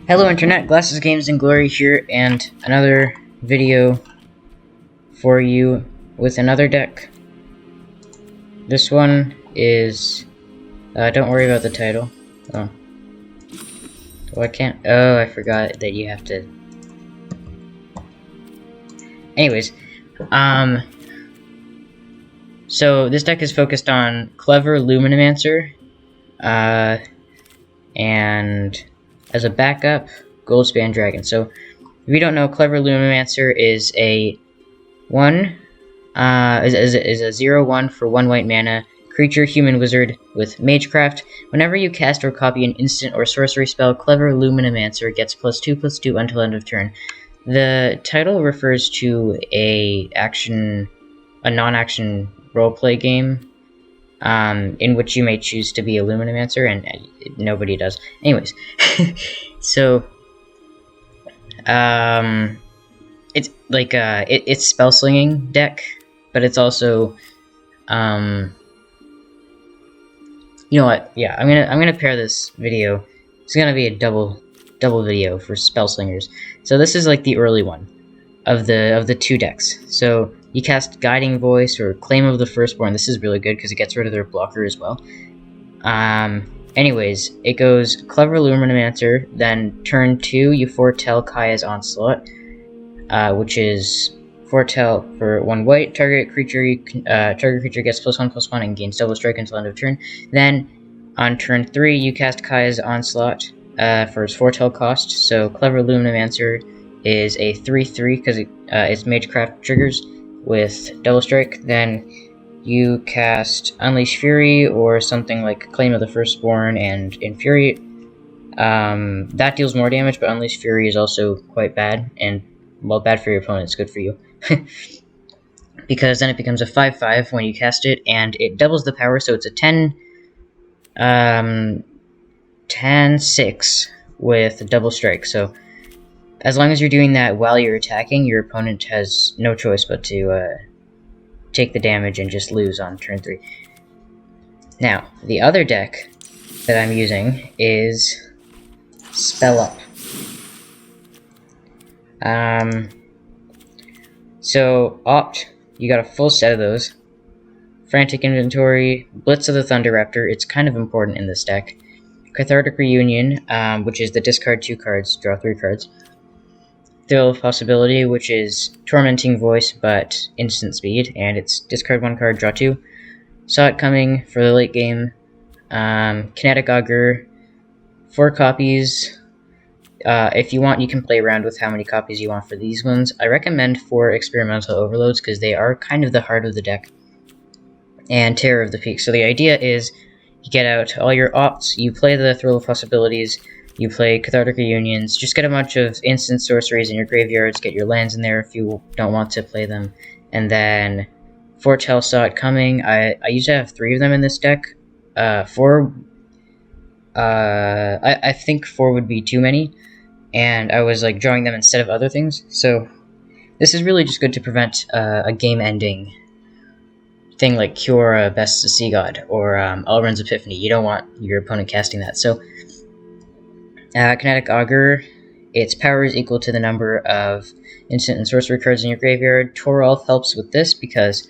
Hello Internet, Glasses, Games, and Glory here, and another video for you with another deck. This one is, don't worry about the title. Oh, I can't, oh, I forgot that you have to. Anyways, so this deck is focused on Clever Lumimancer, and as a backup, Goldspan Dragon. So, if you don't know, Clever Lumimancer is a 0/1 for 1 white mana creature human wizard with Magecraft. Whenever you cast or copy an instant or sorcery spell, Clever Lumimancer gets +2/+2 until end of turn. The title refers to a non-action roleplay game, in which you may choose to be a Lumimancer, and nobody does. Anyways, so, it's like, it's spell slinging deck, but it's also, you know what, yeah, I'm gonna pair this video. It's gonna be a double video for spell slingers. So this is like the early one of the two decks. So you cast Guiding Voice or Claim the Firstborn. This is really good because it gets rid of their blocker as well. Anyways, it goes Clever Lumimancer, then turn 2, you foretell Kaya's Onslaught, which is foretell for 1 white. Target creature gets +1/+1 and gains double strike until end of turn. Then on turn 3, you cast Kaya's Onslaught for its foretell cost. So Clever Lumimancer is a 3/3 because it's Magecraft triggers with double strike. Then you cast Unleash Fury or something like Claim the Firstborn and Infuriate. That deals more damage, but Unleash Fury is also quite bad, and, well, bad for your opponent, it's good for you. Because then it becomes a 5/5 when you cast it, and it doubles the power, so it's a 10/6 with double strike. So as long as you're doing that while you're attacking, your opponent has no choice but to take the damage and just lose on turn 3. Now, the other deck that I'm using is Spell Up. So, Opt, you got a full set of those. Frantic Inventory, Blitz of the Thunder-Raptor, it's kind of important in this deck. Cathartic Reunion, which is the discard 2 cards, draw 3 cards. Thrill of Possibility, which is Tormenting Voice, but instant speed, and it's discard 1 card, draw 2. Saw It Coming for the late game. Kinetic Augur, 4 copies. If you want, you can play around with how many copies you want for these ones. I recommend 4 Experimental Overloads, because they are kind of the heart of the deck. And Terror of the Peak. So the idea is, you get out all your opts, you play the Thrill of Possibilities, you play Cathartic Reunions, just get a bunch of instant sorceries in your graveyards, get your lands in there if you don't want to play them, and then Foretell Saw It Coming. I used to have 3 of them in this deck. 4, I think 4 would be too many, and I was like drawing them instead of other things, so this is really just good to prevent a game-ending thing like Cure, Best the Sea God, or Alrund's Epiphany. You don't want your opponent casting that, so Kinetic Augur, its power is equal to the number of instant and sorcery cards in your graveyard. Toralf helps with this because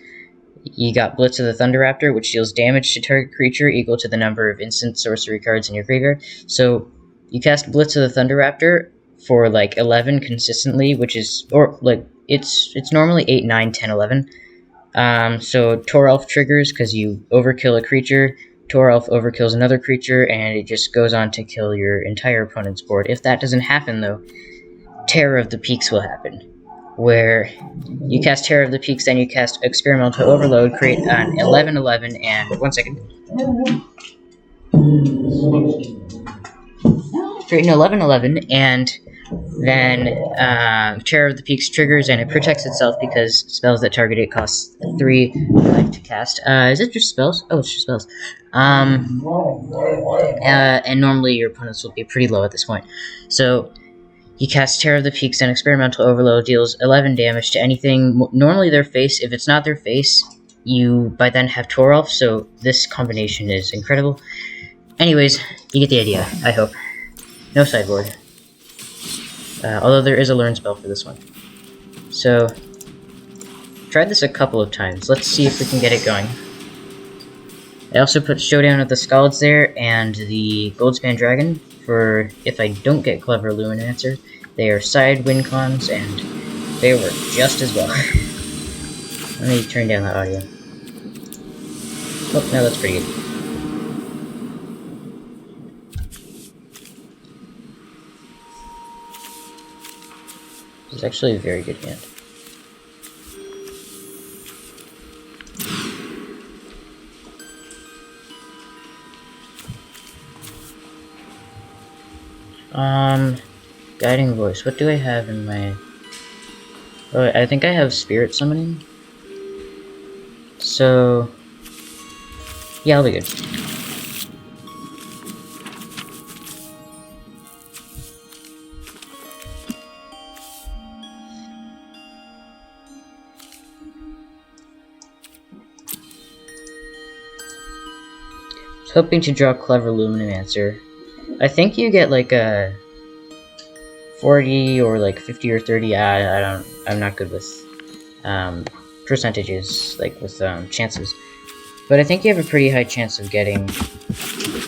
you got Blitz of the Thunder-Raptor, which deals damage to target creature equal to the number of instant sorcery cards in your graveyard. So you cast Blitz of the Thunder-Raptor for like 11 consistently, which is, or like, it's normally 8, 9, 10, 11. So Toralf triggers because you overkill a creature. Toralf overkills another creature, and it just goes on to kill your entire opponent's board. If that doesn't happen, though, Terror of the Peaks will happen, where you cast Terror of the Peaks, then you cast Experimental Overload, create an 11/11, and 1 second. Create an 11/11, and then Terror of the Peaks triggers, and it protects itself because spells that target it cost 3 life to cast. Is it just spells? Oh, it's just spells. And normally your opponents will be pretty low at this point. So you cast Terror of the Peaks, and Experimental Overload deals 11 damage to anything, normally their face. If it's not their face, you by then have Toralf, so this combination is incredible. Anyways, you get the idea, I hope. No sideboard. Although there is a learn spell for this one. So, tried this a couple of times. Let's see if we can get it going. I also put Showdown of the Skalds there, and the Goldspan Dragon, for if I don't get Clever Lumimancer. They are side win cons, and they work just as well. Let me turn down the audio. Oh, no, that's pretty good. It's actually a very good hand. Guiding Voice. What do I have in my... Oh, I think I have Spirit Summoning. So... yeah, I'll be good. I was hoping to draw Clever Lumimancer. I think you get like a 40 or like 50 or 30. I'm not good with percentages, like with chances. But I think you have a pretty high chance of getting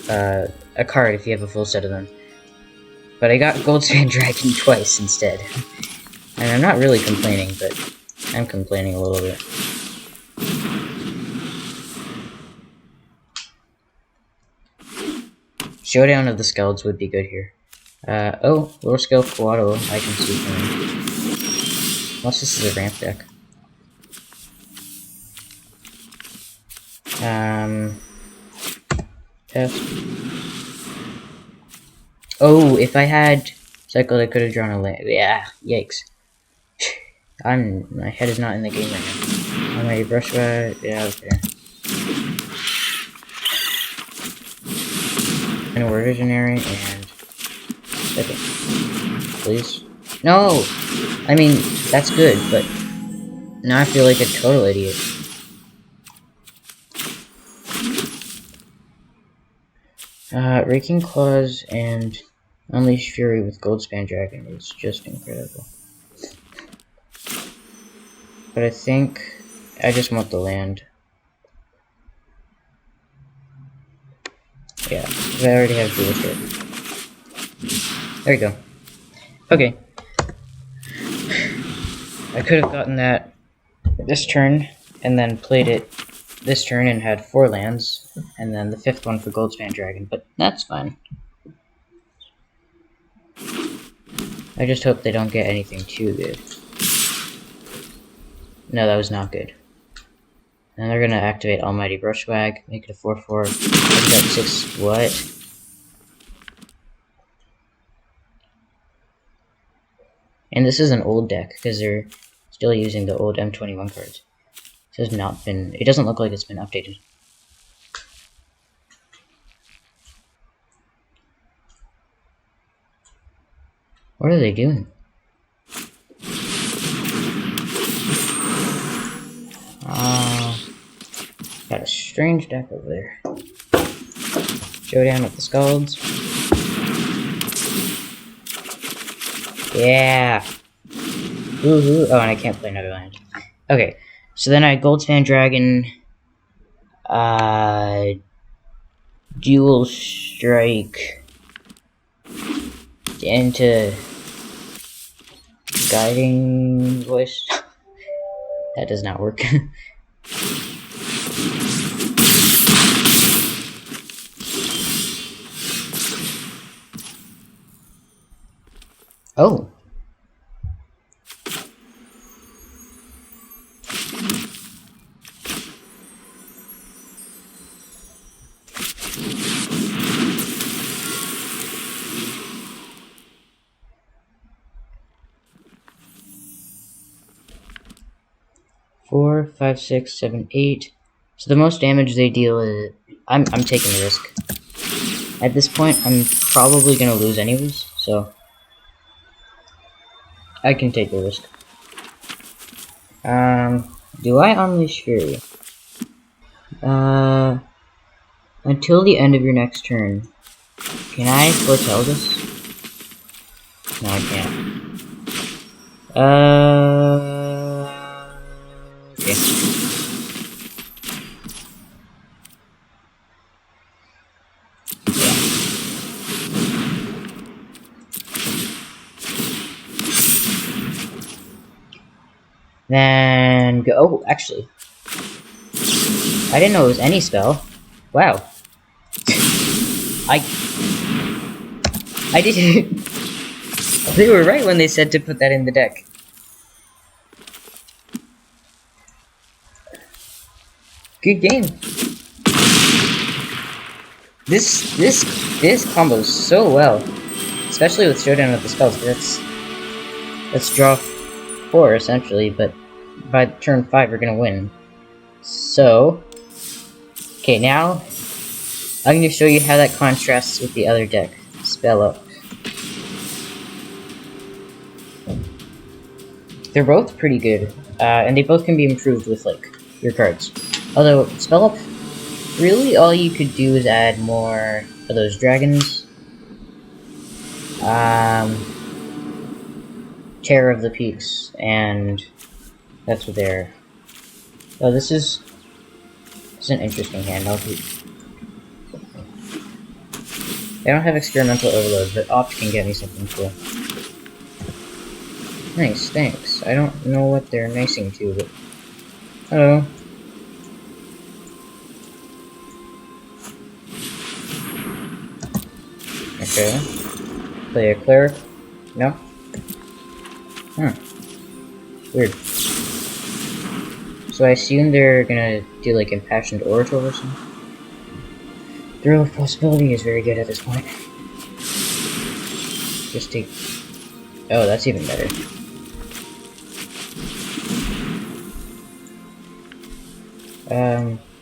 a card if you have a full set of them. But I got Goldspan Dragon twice instead. And I'm not really complaining, but I'm complaining a little bit. Showdown of the Skalds would be good here. Oh, lower scale Quado, I can see coming. Unless this is a ramp deck. Test. Oh, if I had cycled, I could have drawn a land. Yeah, yikes. My head is not in the game right now. I'm ready, brush by. Yeah, okay. And a word visionary and. Okay. Please. No! I mean, that's good, but now I feel like a total idiot. Raking Claws and Unleash Fury with Goldspan Dragon is just incredible. But I think I just want the land. Yeah, because I already have dual shit. There you go. Okay. I could have gotten that this turn, and then played it this turn and had 4 lands, and then the 5th one for Goldspan Dragon, but that's fine. I just hope they don't get anything too good. No, that was not good. And they're gonna activate Almighty Brushwag, make it a 4/4. I got 6. What? And this is an old deck because they're still using the old M21 cards. This has not been. It doesn't look like it's been updated. What are they doing? Got a strange deck over there. Showdown with the Skalds. Yeah. Woohoo! Oh, and I can't play another land. Okay, so then I Goldspan Dragon. Dual Strike into Guiding Voice. That does not work. Oh. Four, 5, 6, 7, 8. So the most damage they deal is I'm taking the risk. At this point, I'm probably gonna lose anyways, so I can take the risk. Do I Unleash Fury? Until the end of your next turn. Can I foretell this? No, I can't. Okay. Then go. Oh, actually, I didn't know it was any spell. Wow. I didn't. They were right when they said to put that in the deck. Good game. This combos so well, especially with Showdown with the Skalds. Let's draw 4 essentially, but by turn 5 we're gonna win. So, okay, now I'm gonna show you how that contrasts with the other deck. Spell Up. They're both pretty good, and they both can be improved with like your cards. Although Spell Up, really all you could do is add more of those dragons. Terror of the Peaks, and that's what they're. Oh, this is an interesting hand. I don't have Experimental Overload, but Opt can get me something cool. Nice, thanks. I don't know what they're nicing to, but... Hello. Okay. Play a Cleric? No? Weird. So I assume they're gonna do like Impassioned Orator or something? Thrill of Possibility is very good at this point. Just take... Oh, that's even better.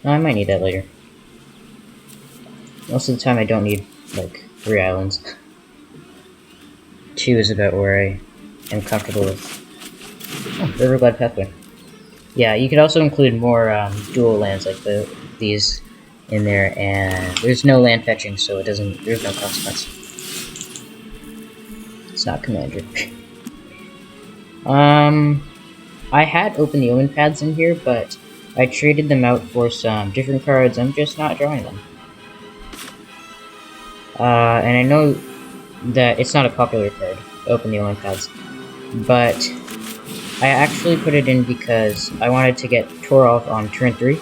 No, I might need that later. Most of the time I don't need, like, 3 islands. 2 is about where I am comfortable with. Oh, Riverglide Pathway. Yeah, you could also include more, dual lands like these in there, and there's no land fetching, so there's no consequence. It's not Commander. I had Open the Omen pads in here, but I traded them out for some different cards. I'm just not drawing them. And I know that it's not a popular card, Open the Omen pads, but I actually put it in because I wanted to get Toralf on turn 3,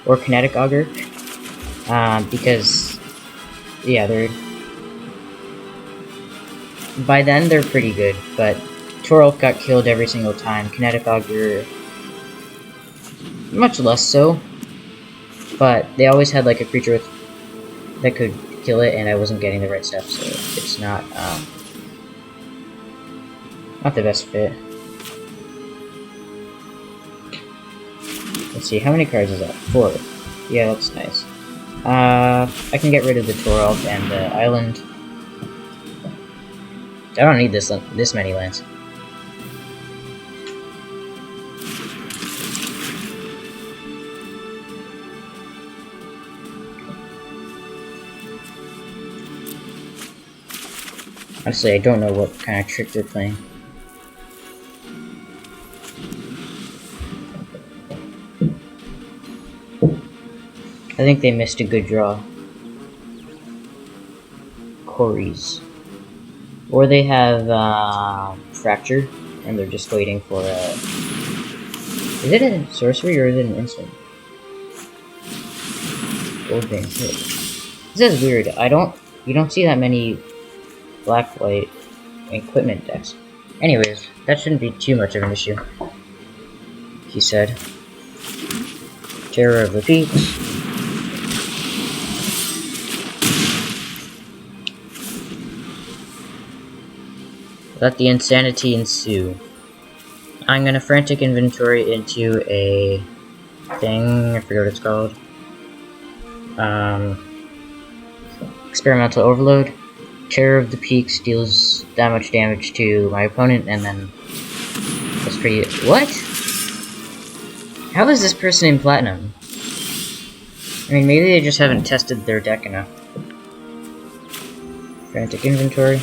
or Kinetic Augur, because, yeah, by then they're pretty good, but Toralf got killed every single time. Kinetic Augur, much less so, but they always had like a creature that could kill it, and I wasn't getting the right stuff, so it's not the best fit. Let's see, how many cards is that? 4. Yeah, that's nice. I can get rid of the Toralf and the island. I don't need this many lands. Honestly, I don't know what kind of trick they're playing. I think they missed a good draw. Corys. Or they have Fracture, and they're just waiting for a... Is it a sorcery or is it an instant? Goldbane hit. This is weird. You don't see that many black-white equipment decks. Anyways, that shouldn't be too much of an issue, he said. Terror of the Peaks. Let the insanity ensue. I'm gonna Frantic Inventory into a thing, I forget what it's called. Experimental Overload. Terror of the Peaks deals that much damage to my opponent, and then that's pretty... What? How is this person in Platinum? I mean, maybe they just haven't tested their deck enough. Frantic Inventory.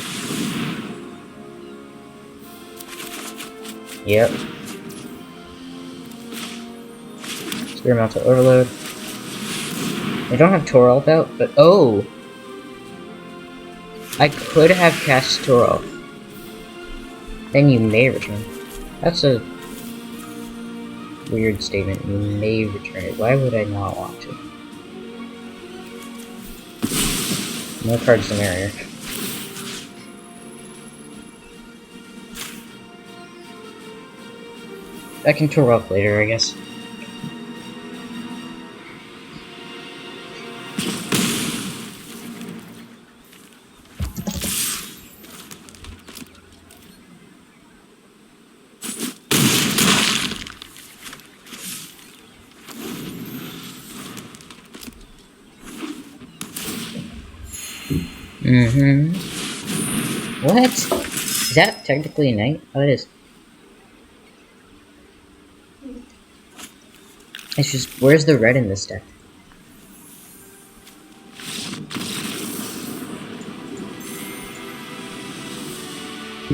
Yep. Experimental Overload. I don't have Toralf out, but oh! I could have cast Toralf. Then you may return. That's a weird statement. You may return it. Why would I not want to? More cards the merrier. I can Toralf later, I guess. What? Is that technically a knight? Oh, it is. It's just, where's the red in this deck?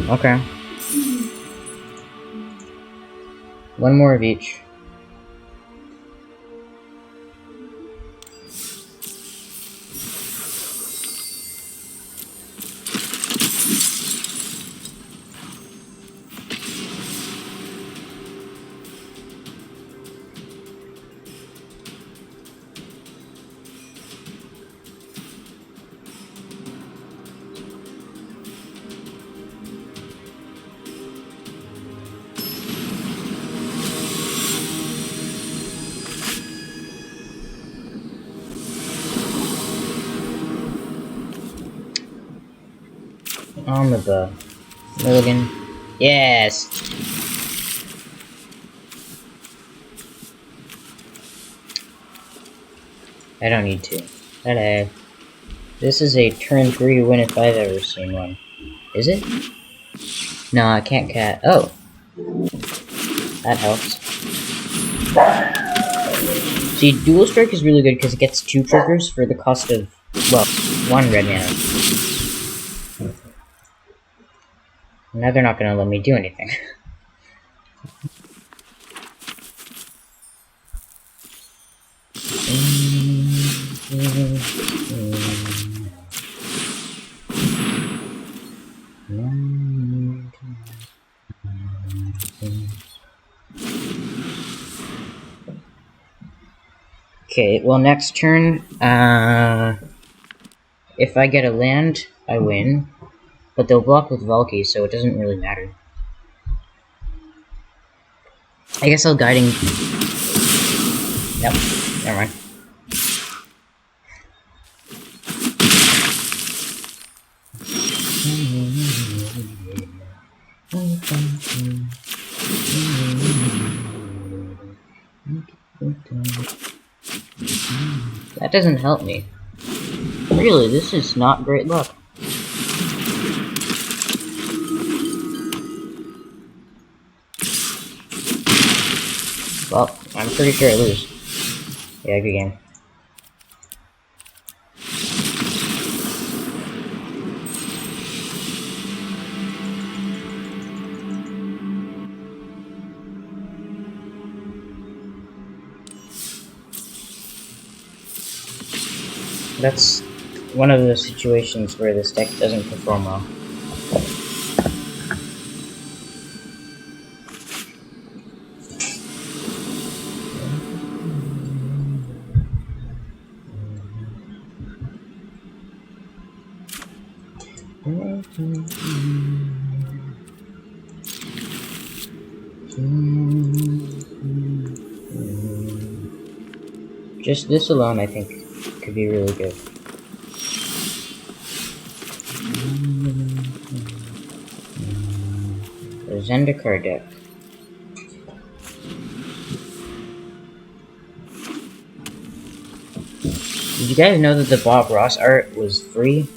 Okay. One more of each. On with the Milligan. Yes! I don't need to. Hello. This is a turn 3 win if I've ever seen one. Is it? No, I can't cat. Oh! That helps. See, Dual Strike is really good because it gets 2 triggers for the cost of, well, 1 red mana. Now they're not gonna let me do anything. Okay, well next turn, if I get a land, I win. But they'll block with Valky, so it doesn't really matter. I guess I'll Guiding... Nope, never mind. That doesn't help me. Really, this is not great luck. Well, I'm pretty sure I lose. Yeah, good game. That's one of the situations where this deck doesn't perform well. Just this alone, I think, could be really good. The Zendikar deck. Did you guys know that the Bob Ross art was free?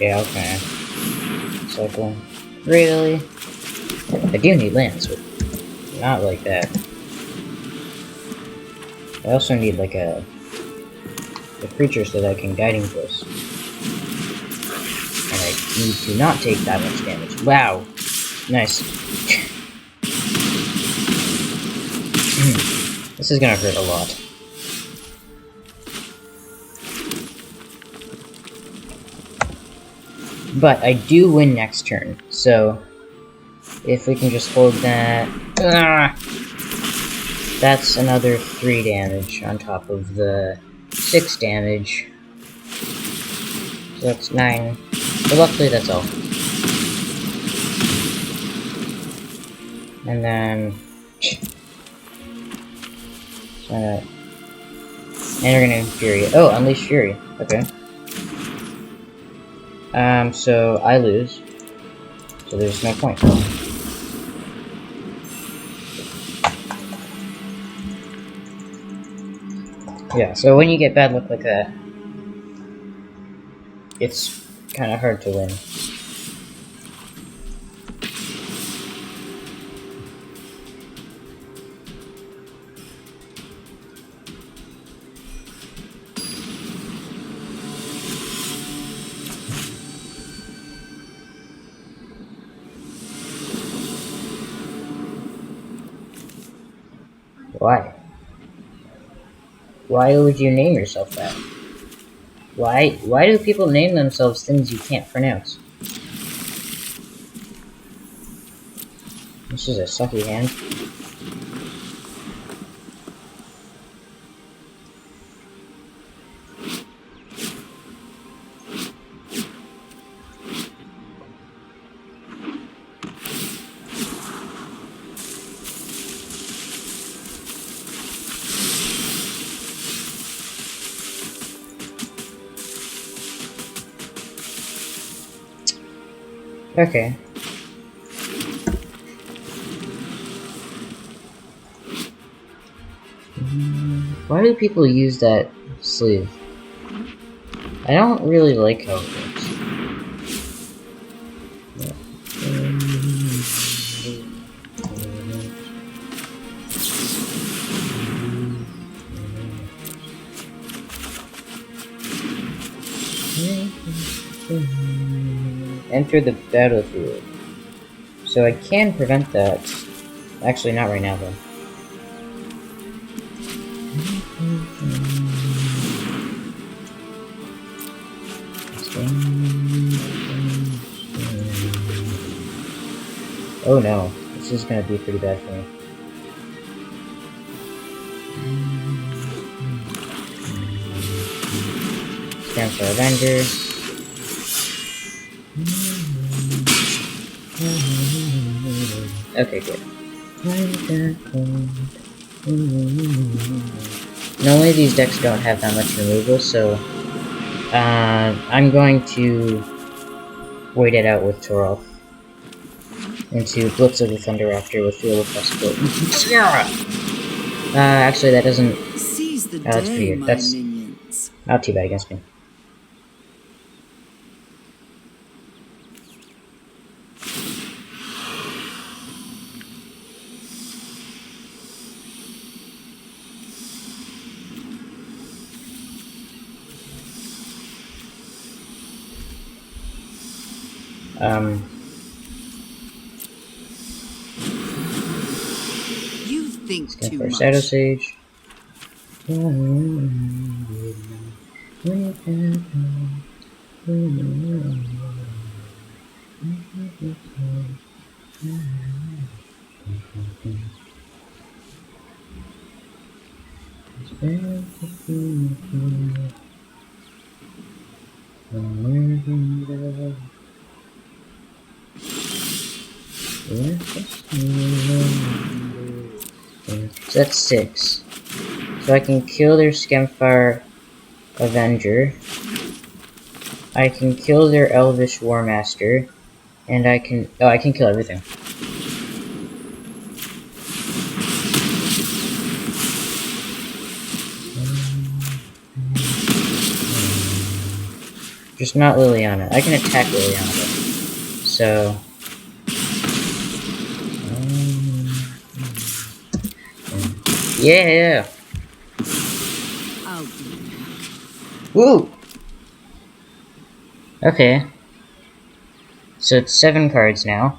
Yeah, okay. Cycle. Really? I do need lands, but not like that. I also need like a creature so that I can Guiding Force. And I need to not take that much damage. Wow! Nice. This is gonna hurt a lot. But I do win next turn, so if we can just hold that... that's another 3 damage on top of the 6 damage. So that's 9. But luckily that's all. And then... and we're gonna Infuriate. Oh, Unleash Fury. Okay. So I lose. So there's no point. Yeah, so when you get bad luck like that, it's kind of hard to win. Why? Why would you name yourself that? Why do people name themselves things you can't pronounce? This is a sucky hand. Okay. Why do people use that sleeve? I don't really like how it works. Enter the battlefield. So I can prevent that. Actually, not right now, though. Oh no, this is gonna be pretty bad for me. Scan for Avenger. Okay, good. Normally these decks don't have that much removal, so I'm going to wait it out with Toralf into Blitz of the Thunder-Raptor with Field of Possibility. Actually that doesn't... that's pretty good. That's not too bad against me. You think too much. Shadow Sage. So that's 6. So I can kill their Skemfire Avenger. I can kill their Elvish Warmaster. And I can... oh, I can kill everything. Just not Liliana. I can attack Liliana though. So... yeah! Woo! Okay. So it's 7 cards now.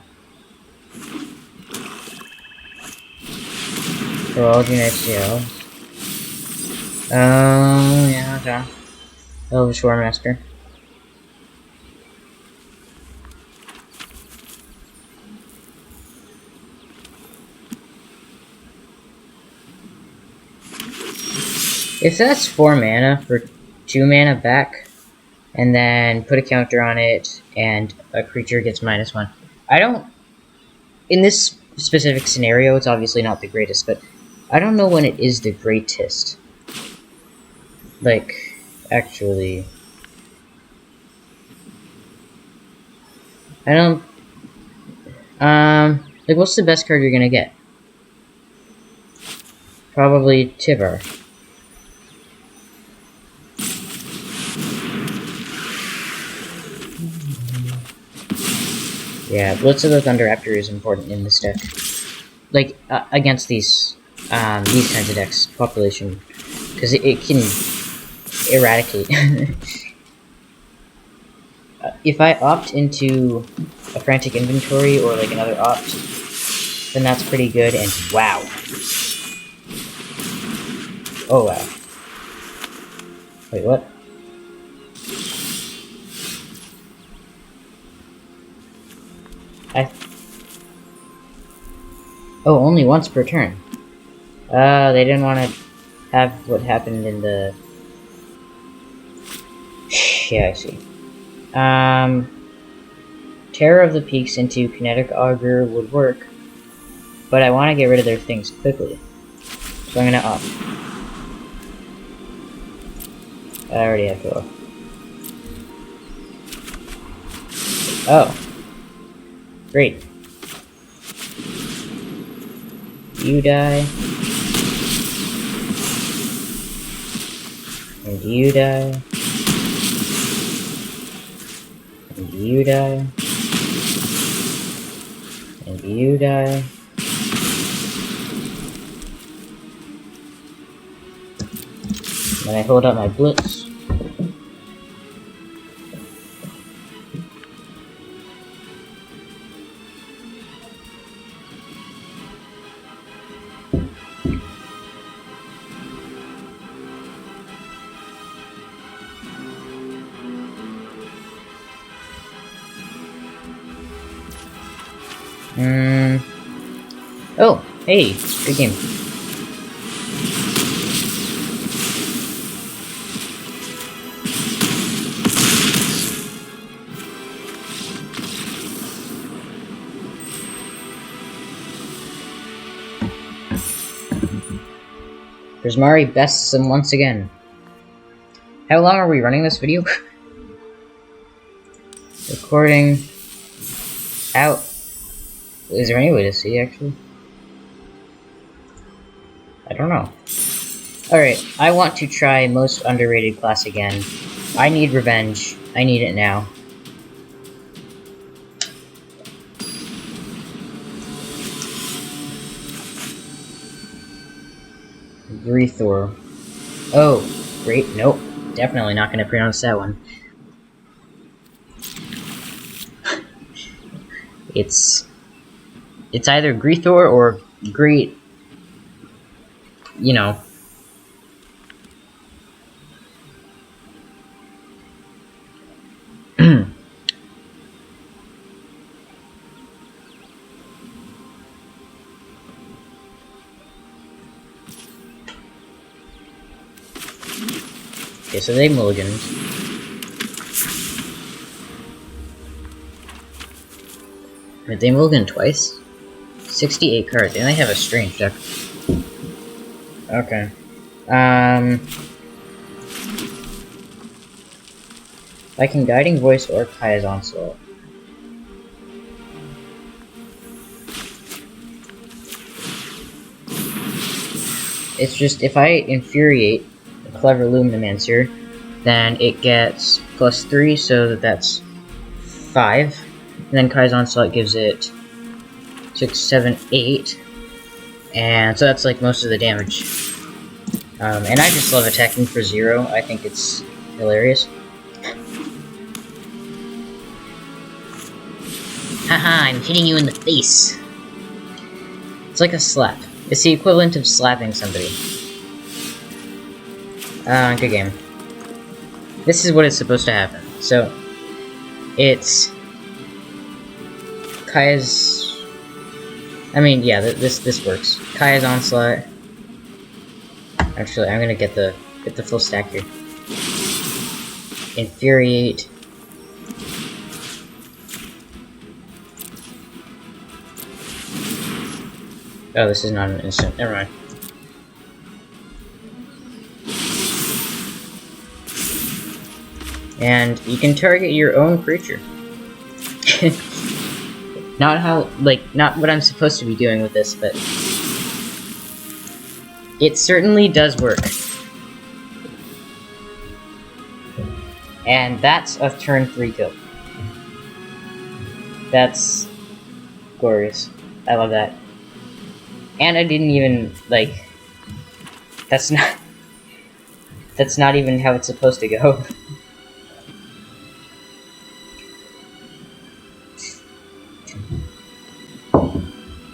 For all units, yeah. Yeah, okay. Elvish War Master. If that's 4 mana for 2 mana back, and then put a counter on it, and a creature gets -1. I don't... in this specific scenario, it's obviously not the greatest, but I don't know when it is the greatest. Like, actually... I don't... like, what's the best card you're gonna get? Probably Tivar. Yeah, Blitz of the Thunder-Raptor is important in this deck. Like, against these kinds of decks, population. Because it can eradicate. If I opt into a Frantic Inventory or, like, another opt, then that's pretty good, and wow. Oh, wow. Wait, what? Oh, only once per turn. They didn't want to have what happened in the... yeah, I see. Terror of the Peaks into Kinetic Augur would work, but I want to get rid of their things quickly. So I'm gonna opt. I already have to opt. Oh. Great. You die. And you die. And you die. And you die. Then I hold out my Blitz. Oh, hey, good game. Prismari bests him once again. How long are we running this video? Recording out. Is there any way to see, actually? I don't know. Alright, I want to try most underrated class again. I need revenge. I need it now. Greethor. Oh, great. Nope. Definitely not going to pronounce that one. It's either Greethor or Great, you know. Okay, so they mulliganed. Wait, they mulliganed twice? 68 cards. They only have a strange deck. Okay. I can Guiding Voice or Kaya's Onslaught. It's just, if I Infuriate the Clever Lumimancer, then it gets plus 3, so that's 5. And then Kai's Onslaught gives it 6, 7, 8. And so that's like most of the damage. And I just love attacking for 0. I think it's hilarious. Haha, I'm hitting you in the face. It's like a slap. It's the equivalent of slapping somebody. Good game. This is what is supposed to happen. So, it's Kaya's. I mean, yeah, this works. Kaya's Onslaught. Actually, I'm gonna get the full stack here. Infuriate. Oh, this is not an instant. Never mind. And you can target your own creature. Not what I'm supposed to be doing with this, but it certainly does work. And that's a turn 3 kill. That's glorious. I love that. And I didn't even, like, that's not even how it's supposed to go.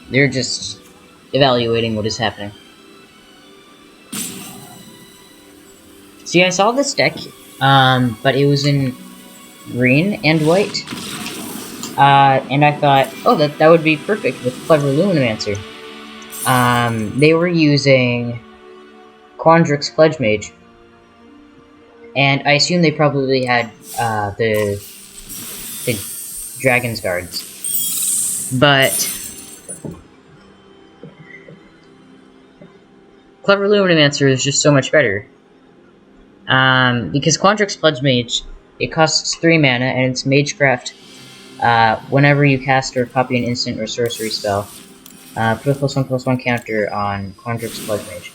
They're just evaluating what is happening. See, I saw this deck, but it was in green and white. And I thought, oh, that would be perfect with Clever Lumimancer. They were using Quandrix Pledge Mage. And I assume they probably had, the Dragon's Guards. But Clever Lumimancer is just so much better. Because Quandrix Pledge Mage, it costs 3 mana, and it's Magecraft. Whenever you cast or copy an instant or sorcery spell, put a +1/+1 counter on Quandrix Pledge Mage.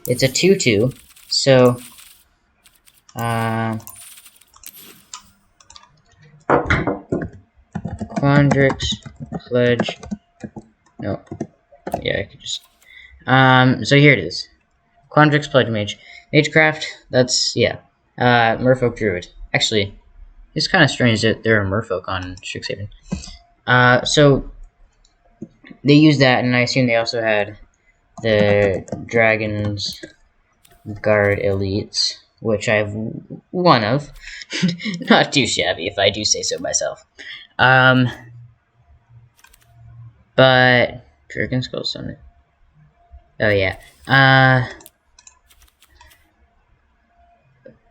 It's a 2/2, so Quandrix Pledge. No, yeah, I could just. So here it is. Quandrix Pledge Mage. Magecraft, that's, yeah. Merfolk Druid. Actually, it's kind of strange that there are Merfolk on Strixhaven. So, they used that, and I assume they also had the Dragon's Guard Elites, which I have one of. Not too shabby, if I do say so myself. But Dragon Skull Summon. Oh yeah.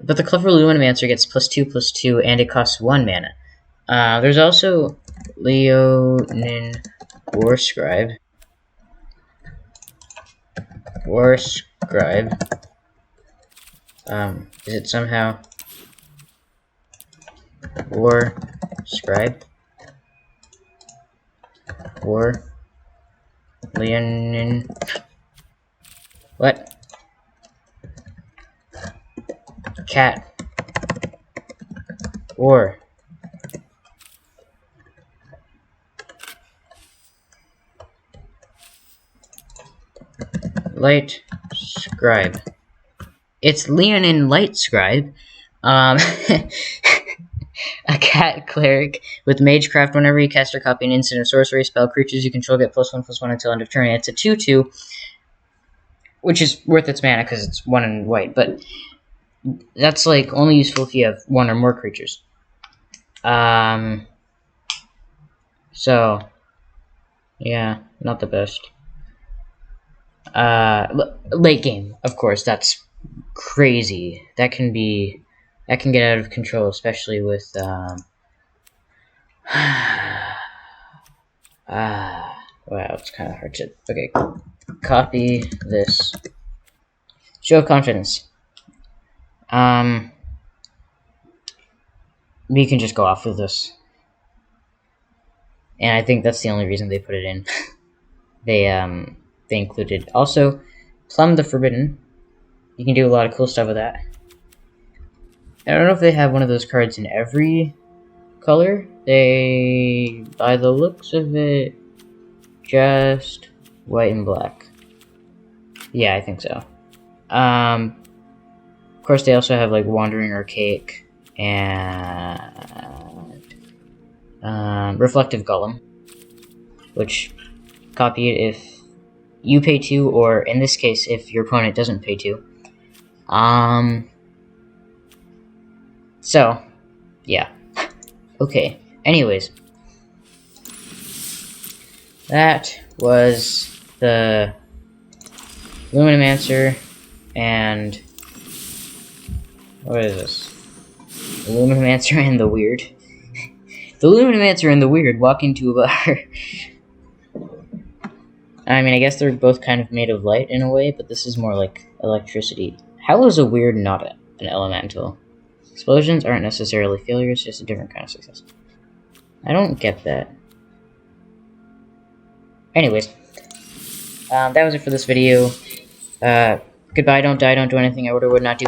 But the Clever Lumimancer gets +2/+2, and it costs 1 mana. There's also Leonin Warscribe. Is it somehow Warscribe? Leonin. What? Cat. Or. Light Scribe. It's Leonin Light Scribe. A cat cleric with Magecraft. Whenever you cast or copy an instant or sorcery spell, creatures you control get +1/+1 until end of turn. And it's a 2/2, which is worth its mana because it's 1 in white, but that's like only useful if you have 1 or more creatures. So yeah, not the best. Late game, of course, that's crazy. That can get out of control, especially with wow, it's kind of hard to. Okay, copy this. Show of confidence. We can just go off with this, and I think that's the only reason they put it in. They included also Plumb the Forbidden. You can do a lot of cool stuff with that. I don't know if they have one of those cards in every color. They, by the looks of it, just white and black. Yeah, I think so. Of course, they also have like Wandering Archaic and Reflective Golem, which copy it if you pay 2, or in this case, if your opponent doesn't pay 2. So, yeah. Okay, anyways. That was the Lumimancer and... what is this? The Lumimancer and the Weird. The Lumimancer and the Weird walk into a bar. I mean, I guess they're both kind of made of light in a way, but this is more like electricity. How is a Weird not an elemental? Explosions aren't necessarily failures, just a different kind of success. I don't get that. Anyways, that was it for this video. Goodbye, don't die, don't do anything I would or would not do.